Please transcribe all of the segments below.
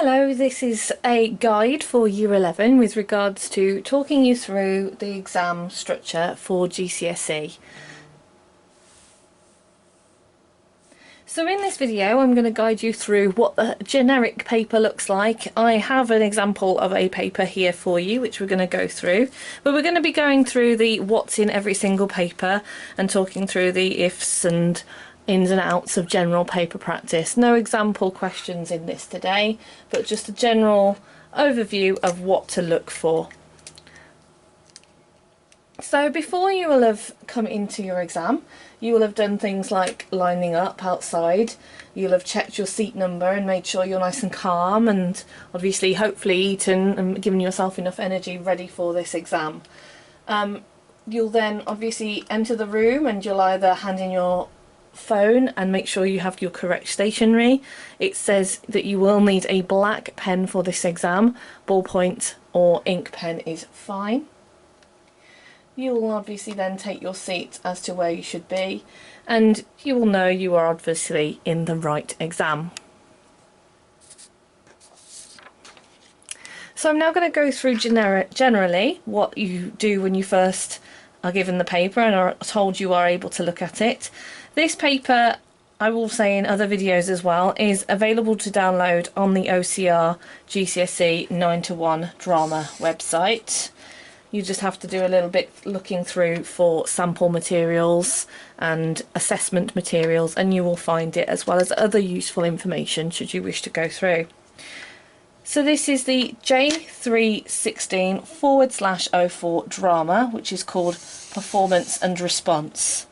Hello, this is a guide for Year 11 with regards to talking you through the exam structure for GCSE. So in this video I'm going to guide you through what the generic paper looks like. I have an example of a paper here for you which we're going to go through, but we're going to be going through the what's in every single paper and talking through the ifs and ins and outs of general paper practice. No example questions in this today, but just a general overview of what to look for. So before you will have come into your exam, you will have done things like lining up outside. You'll have checked your seat number and made sure you're nice and calm, and obviously hopefully eaten and given yourself enough energy ready for this exam. You'll then obviously enter the room and you'll either hand in your phone and make sure you have your correct stationery. It says that you will need a black pen for this exam. Ballpoint or ink pen is fine. You will obviously then take your seat as to where you should be, and you will know you are obviously in the right exam. So I'm now going to go through generally what you do when you first are given the paper and are told you are able to look at it. This paper, I will say in other videos as well, is available to download on the OCR GCSE 9-to-1 drama website. You just have to do a little bit looking through for sample materials and assessment materials, and you will find it, as well as other useful information should you wish to go through. So this is the J316/04 drama, which is called Performance and Response.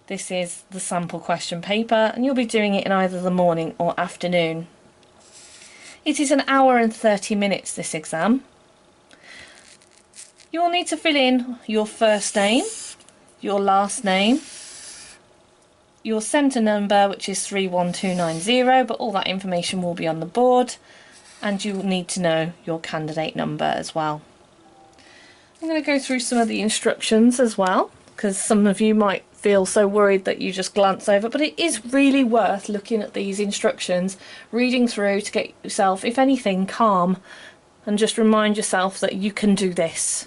This is the sample question paper, and you'll be doing it in either the morning or afternoon. It is 1 hour and 30 minutes, this exam. You will need to fill in your first name, your last name, your centre number, which is 31290, but all that information will be on the board, and you will need to know your candidate number as well. I'm going to go through some of the instructions as well, because some of you might feel so worried that you just glance over, but it is really worth looking at these instructions, reading through to get yourself, if anything, calm, and just remind yourself that you can do this.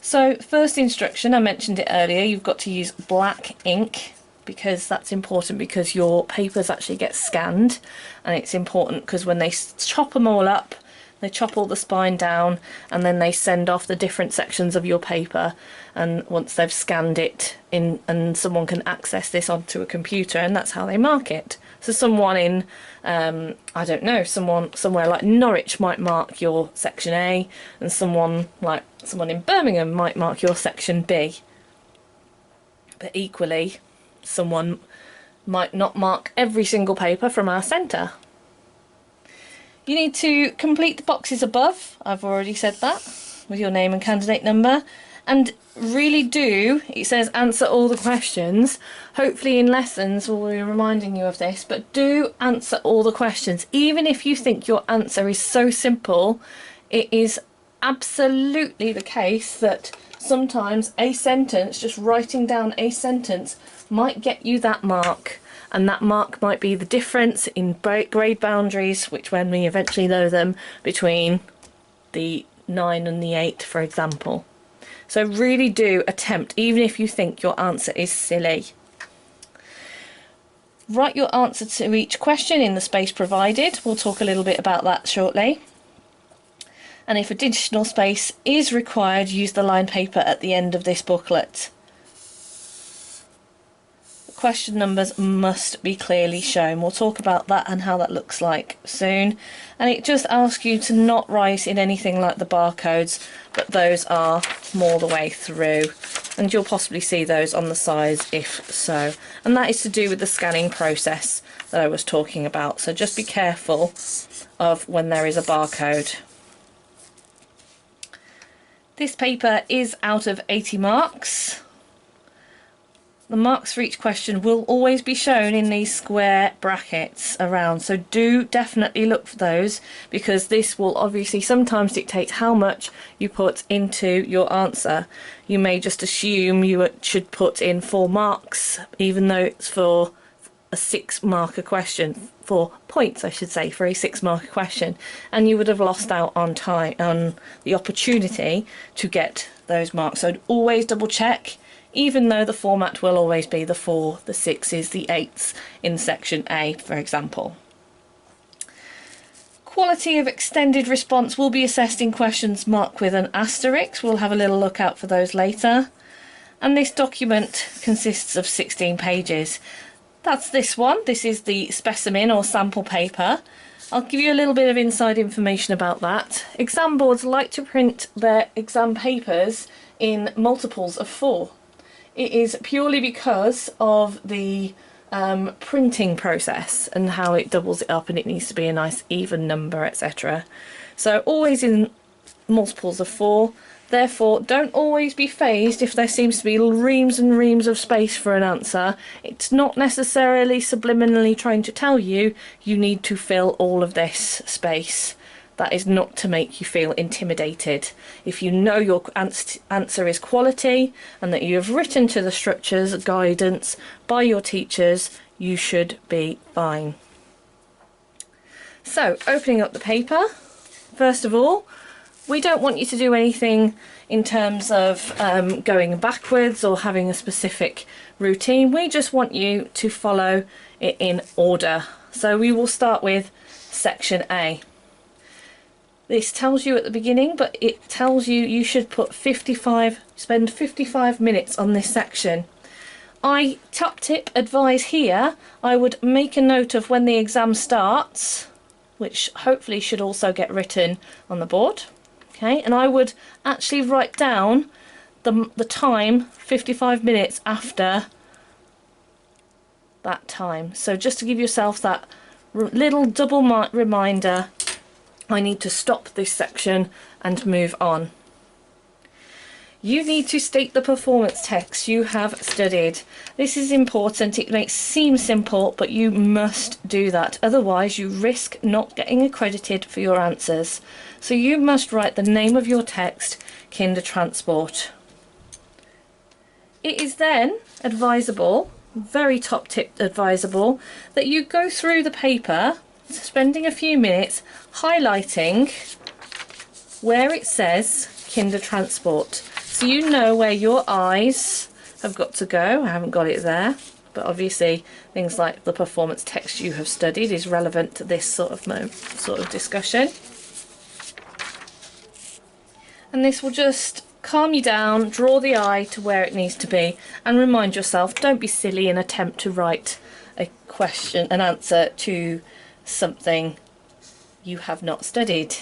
So first instruction, I mentioned it earlier, you've got to use black ink, because that's important, because your papers actually get scanned, and it's important because when they chop them all up, they chop all the spine down and then they send off the different sections of your paper, and once they've scanned it in, and someone can access this onto a computer, and that's how they mark it. So someone in, I don't know, someone somewhere like Norwich might mark your section A, and someone in Birmingham might mark your section B. But equally, someone might not mark every single paper from our centre. You need to complete the boxes above, I've already said that, with your name and candidate number, and really do, it says answer all the questions. Hopefully in lessons we'll be reminding you of this, but do answer all the questions. Even if you think your answer is so simple, it is absolutely the case that sometimes a sentence, just writing down a sentence, might get you that mark. And that mark might be the difference in grade boundaries, which when we eventually know them, between the 9 and the 8, for example. So really do attempt, even if you think your answer is silly. Write your answer to each question in the space provided. We'll talk a little bit about that shortly. And if additional space is required, use the line paper at the end of this booklet. Question numbers must be clearly shown. We'll talk about that and how that looks like soon. And it just asks you to not write in anything like the barcodes, but those are more the way through, and you'll possibly see those on the sides if so. And that is to do with the scanning process that I was talking about, so just be careful of when there is a barcode. This paper is out of 80 marks. The marks for each question will always be shown in these square brackets around, so do definitely look for those, because this will obviously sometimes dictate how much you put into your answer. You may just assume you should put in 4 marks, even though it's for a 6-marker question, for points, I should say, for a 6-marker question, and you would have lost out on time, on the opportunity to get those marks. So I'd always double check, even though the format will always be the 4, the 6s, the 8s in section A, for example. Quality of extended response will be assessed in questions marked with an asterisk. We'll have a little look out for those later. And this document consists of 16 pages. That's this one. This is the specimen or sample paper. I'll give you a little bit of inside information about that. Exam boards like to print their exam papers in multiples of 4. It is purely because of the printing process and how it doubles it up, and it needs to be a nice even number, etc. So always in multiples of 4. Therefore, don't always be fazed if there seems to be reams and reams of space for an answer. It's not necessarily subliminally trying to tell you you need to fill all of this space. That is not to make you feel intimidated. If you know your answer is quality and that you have written to the structures guidance by your teachers, you should be fine. So, opening up the paper, first of all, we don't want you to do anything in terms of going backwards or having a specific routine. We just want you to follow it in order. So we will start with section A. This tells you at the beginning, but it tells you you should spend 55 minutes on this section. Top tip advise here, I would make a note of when the exam starts, which hopefully should also get written on the board. Okay, and I would actually write down the time 55 minutes after that time. So just to give yourself that little double reminder, I need to stop this section and move on. You need to state the performance text you have studied. This is important. It may seem simple, but you must do that. Otherwise, you risk not getting accredited for your answers. So you must write the name of your text, Kinder Transport. It is then advisable, very top tip advisable, that you go through the paper, spending a few minutes highlighting where it says Kinder Transport. So you know where your eyes have got to go. I haven't got it there, but obviously things like the performance text you have studied is relevant to this sort of discussion. And this will just calm you down, draw the eye to where it needs to be, and remind yourself, don't be silly and attempt to write an answer to something you have not studied.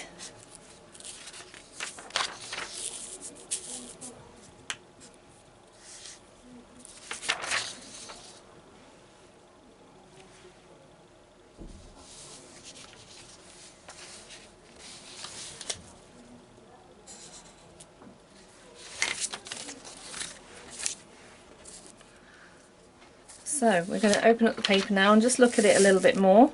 So we're going to open up the paper now and just look at it a little bit more.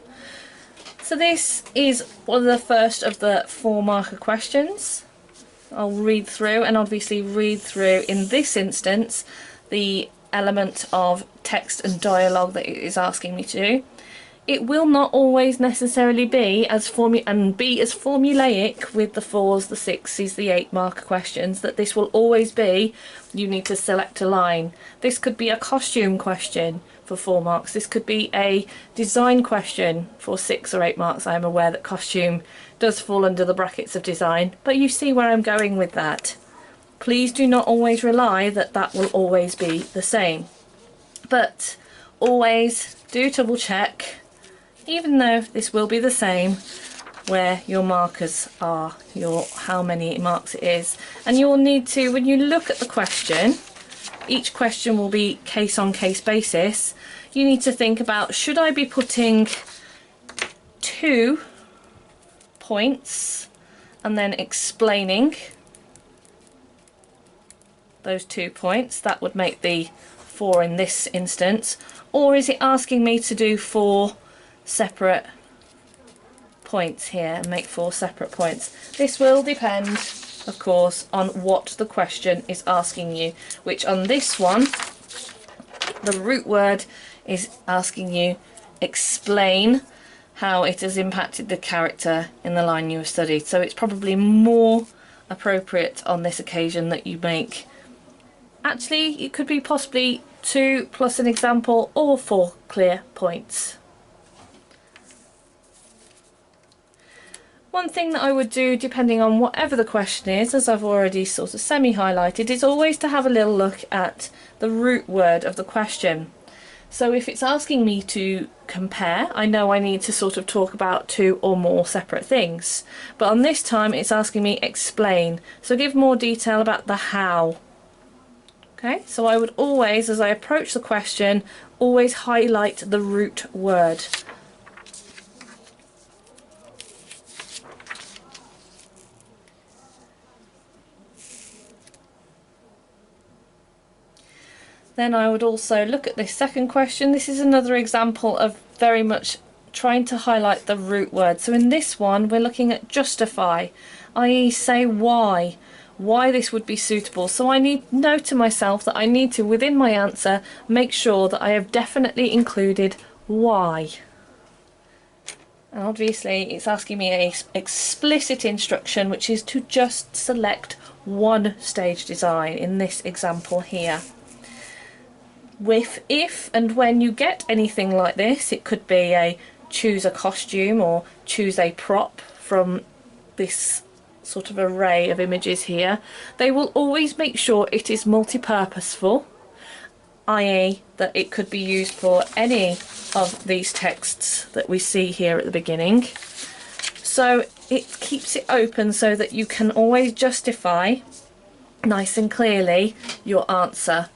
So this is one of the first of the 4-marker questions. I'll read through, and obviously read through in this instance the element of text and dialogue that it is asking me to do. It will not always necessarily be as formulaic with the 4s, the 6s, the 8-marker questions, that this will always be you need to select a line. This could be a costume question for 4 marks. This could be a design question for 6 or 8 marks. I am aware that costume does fall under the brackets of design, but you see where I'm going with that. Please do not always rely that that will always be the same, but always do double check, even though this will be the same, where your markers are, how many marks it is. And you'll need to, when you look at the question, each question will be case on case basis, you need to think about, should I be putting 2 points and then explaining those 2 points? That would make the 4 in this instance. Or is it asking me to do 4 separate points here and make 4 separate points? This will depend, of course, on what the question is asking you, which on this one, the root word is asking you explain how it has impacted the character in the line you have studied. So it's probably more appropriate on this occasion that you make, actually it could be possibly 2 plus an example or 4 clear points. One thing that I would do, depending on whatever the question is, as I've already sort of semi-highlighted, is always to have a little look at the root word of the question. So if it's asking me to compare, I know I need to sort of talk about 2 or more separate things. But on this time it's asking me explain, so give more detail about the how. Okay, so I would always, as I approach the question, always highlight the root word. Then I would also look at this second question. This is another example of very much trying to highlight the root word. So in this one we're looking at justify, i.e. say why this would be suitable. So I need to know to myself that I need to, within my answer, make sure that I have definitely included why. And obviously it's asking me an explicit instruction, which is to just select one stage design in this example here. If and when you get anything like this, it could be a choose a costume or choose a prop from this sort of array of images here, they will always make sure it is multi-purposeful, i.e. that it could be used for any of these texts that we see here at the beginning. So it keeps it open so that you can always justify nice and clearly your answer.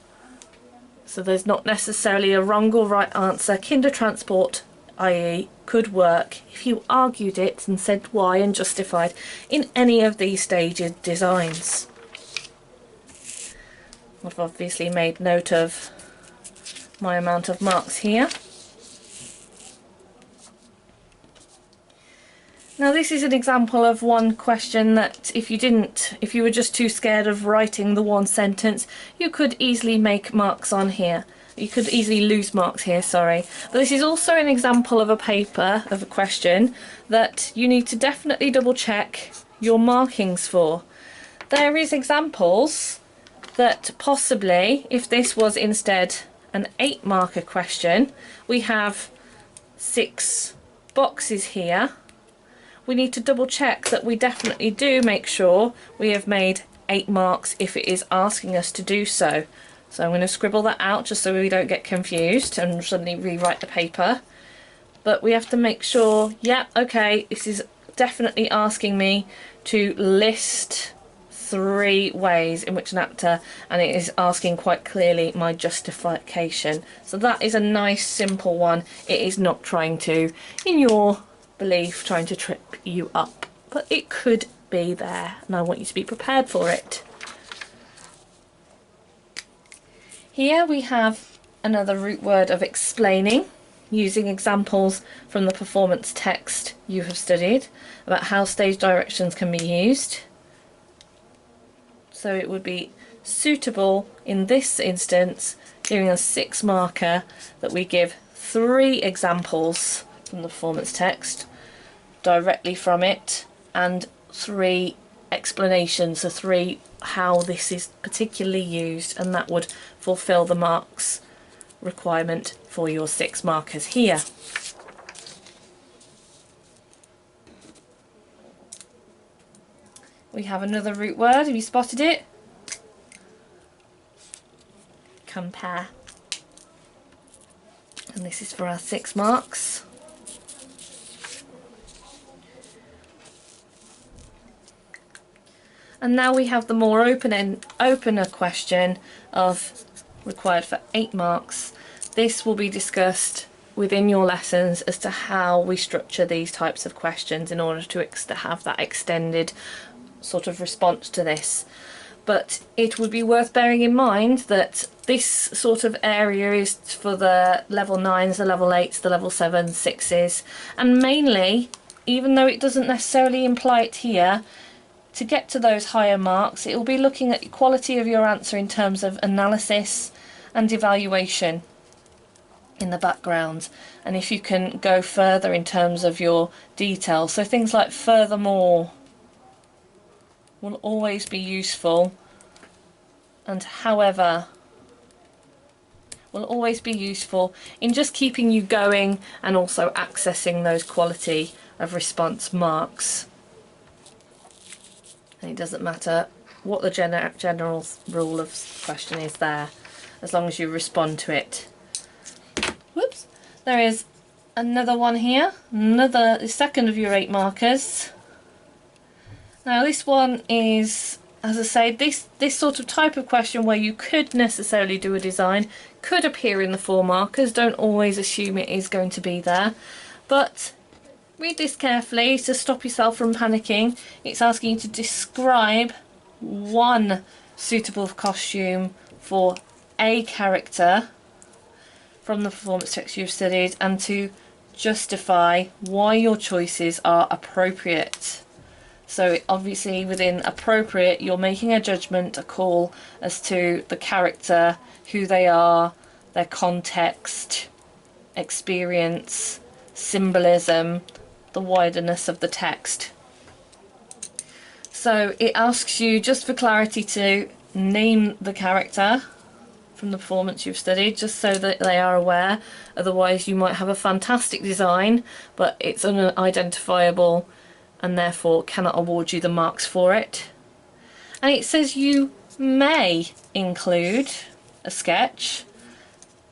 So there's not necessarily a wrong or right answer. Kindertransport, i.e. could work if you argued it and said why and justified in any of these stages designs. I've obviously made note of my amount of marks here. Now this is an example of one question that if you were just too scared of writing the one sentence, you could easily make marks on here. You could easily lose marks here, sorry. But this is also an example of a paper, of a question, that you need to definitely double check your markings for. There is examples that possibly, if this was instead an 8 marker question, we have 6 boxes here. We need to double check that we definitely do make sure we have made 8 marks if it is asking us to do so. So I'm going to scribble that out just so we don't get confused and suddenly rewrite the paper. But we have to make sure, yeah, okay, this is definitely asking me to list 3 ways in which an actor, and it is asking quite clearly my justification. So that is a nice simple one. It is not trying to, in your belief, trying to trip you up, but it could be there and I want you to be prepared for it. Here we have another root word of explaining, using examples from the performance text you have studied about how stage directions can be used. So it would be suitable in this instance, giving us 6 marker, that we give 3 examples from the performance text directly from it and 3 explanations, so 3 how this is particularly used, and that would fulfill the marks requirement for your 6 markers here. We have another root word, have you spotted it? Compare. And this is for our 6 marks. And now we have the more opener question of required for 8 marks. This will be discussed within your lessons as to how we structure these types of questions in order to have that extended sort of response to this. But it would be worth bearing in mind that this sort of area is for the level 9s, the level 8s, the level 7s, 6s, and mainly, even though it doesn't necessarily imply it here, to get to those higher marks, it will be looking at the quality of your answer in terms of analysis and evaluation. in the background, and if you can go further in terms of your detail, so things like furthermore will always be useful, and however will always be useful in just keeping you going and also accessing those quality of response marks. And it doesn't matter what the general rule of question is there, as long as you respond to it. Whoops, there is another one here, the second of your 8 markers. Now this one is, as I say, this sort of type of question where you could necessarily do a design, could appear in the 4 markers. Don't always assume it is going to be there, but read this carefully to stop yourself from panicking. It's asking you to describe one suitable costume for a character from the performance text you've studied, and to justify why your choices are appropriate. So obviously within appropriate, you're making a judgment, a call as to the character, who they are, their context, experience, symbolism, the widerness of the text. So it asks you, just for clarity, to name the character from the performance you've studied, just so that they are aware. Otherwise you might have a fantastic design but it's unidentifiable and therefore cannot award you the marks for it. And it says you may include a sketch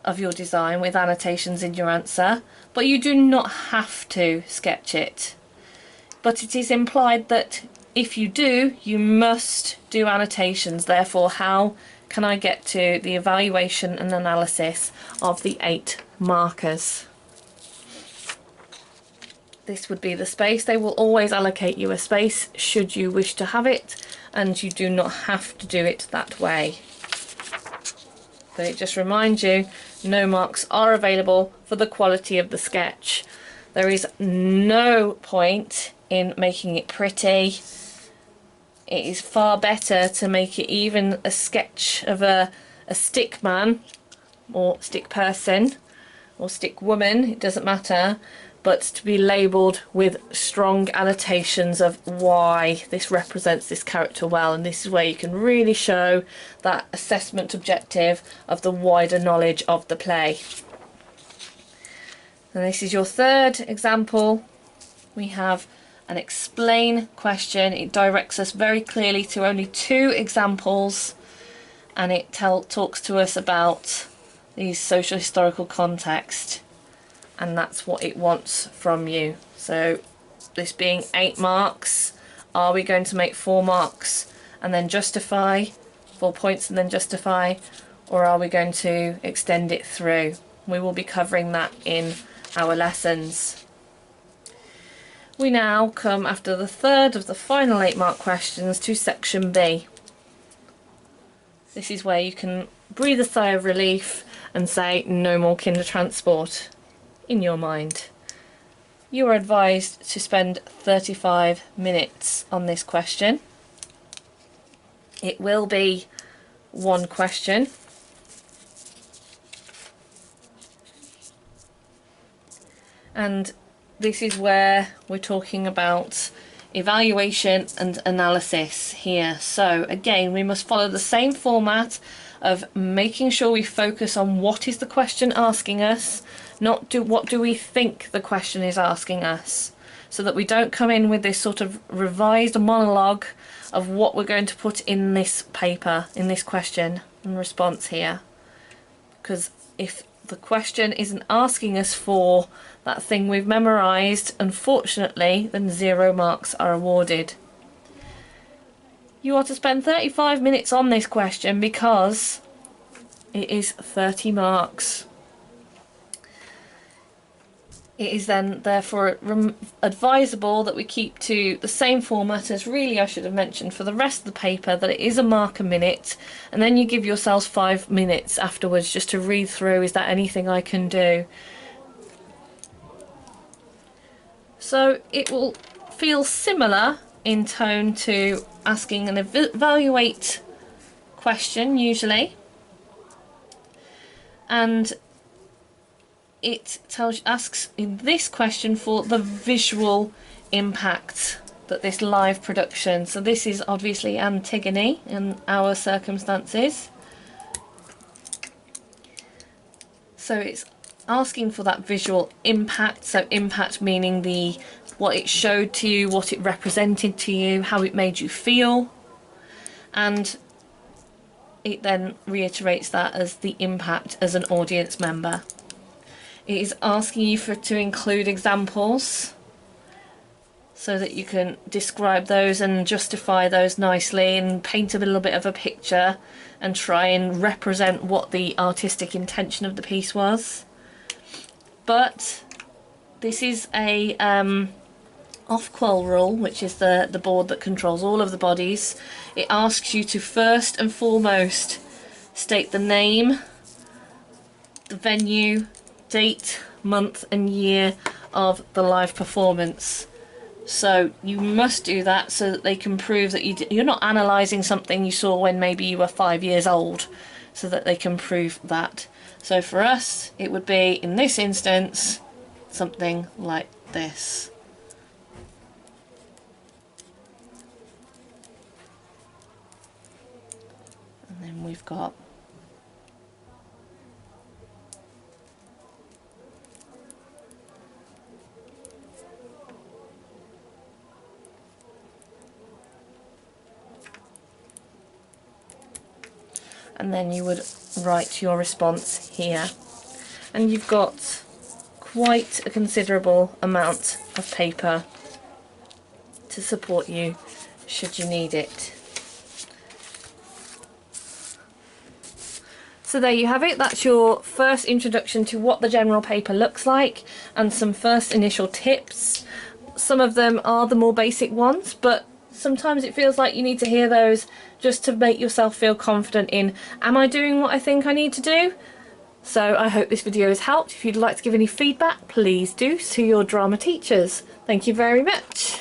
of your design with annotations in your answer, but you do not have to sketch it. But it is implied that if you do, you must do annotations. Therefore, how can I get to the evaluation and analysis of the 8 markers? This would be the space. They will always allocate you a space should you wish to have it, and you do not have to do it that way. But it just reminds you, no marks are available for the quality of the sketch. There is no point in making it pretty. It is far better to make it even a sketch of a stick man or stick person or stick woman, it doesn't matter, but to be labelled with strong annotations of why this represents this character well, and this is where you can really show that assessment objective of the wider knowledge of the play. And this is your 3rd example. We have an explain question. It directs us very clearly to only 2 examples, and it talks to us about the social historical context, and that's what it wants from you. So this being 8 marks, are we going to make 4 marks and then justify, 4 points and then justify, or are we going to extend it through? We will be covering that in our lessons. We now come, after the 3rd of the final 8 mark questions, to section B. This is where you can breathe a sigh of relief and say no more kinder transport in your mind. You are advised to spend 35 minutes on this question. It will be 1 question. And this is where we're talking about evaluation and analysis here. So again, we must follow the same format of making sure we focus on what is the question asking us, not what do we think the question is asking us, so that we don't come in with this sort of revised monologue of what we're going to put in this paper, in this question and response here. Because if the question isn't asking us for that thing we've memorised, unfortunately, then 0 marks are awarded. You are to spend 35 minutes on this question because it is 30 marks. It is then therefore advisable that we keep to the same format as, really I should have mentioned, for the rest of the paper, that it is a mark a minute, and then you give yourselves 5 minutes afterwards just to read through, is there anything I can do? So it will feel similar in tone to asking an evaluate question usually, and it asks in this question for the visual impact that this live production, so this is obviously Antigone in our circumstances, so it's asking for that visual impact. So impact meaning what it showed to you, what it represented to you, how it made you feel, and it then reiterates that as the impact as an audience member. It is asking you to include examples so that you can describe those and justify those nicely and paint a little bit of a picture and try and represent what the artistic intention of the piece was. But this is a off-qual rule, which is the board that controls all of the bodies. It asks you to first and foremost state the name, the venue, date, month and year of the live performance. So you must do that so that they can prove that you're not analysing something you saw when maybe you were 5 years old, so that they can prove that. So for us it would be, in this instance, something like this. And then we've got and then you would write your response here, and you've got quite a considerable amount of paper to support you should you need it. So there you have it. That's your first introduction to what the general paper looks like and some first initial tips. Some of them are the more basic ones, but sometimes it feels like you need to hear those just to make yourself feel confident in, am I doing what I think I need to do? So I hope this video has helped. If you'd like to give any feedback, please do to your drama teachers. Thank you very much.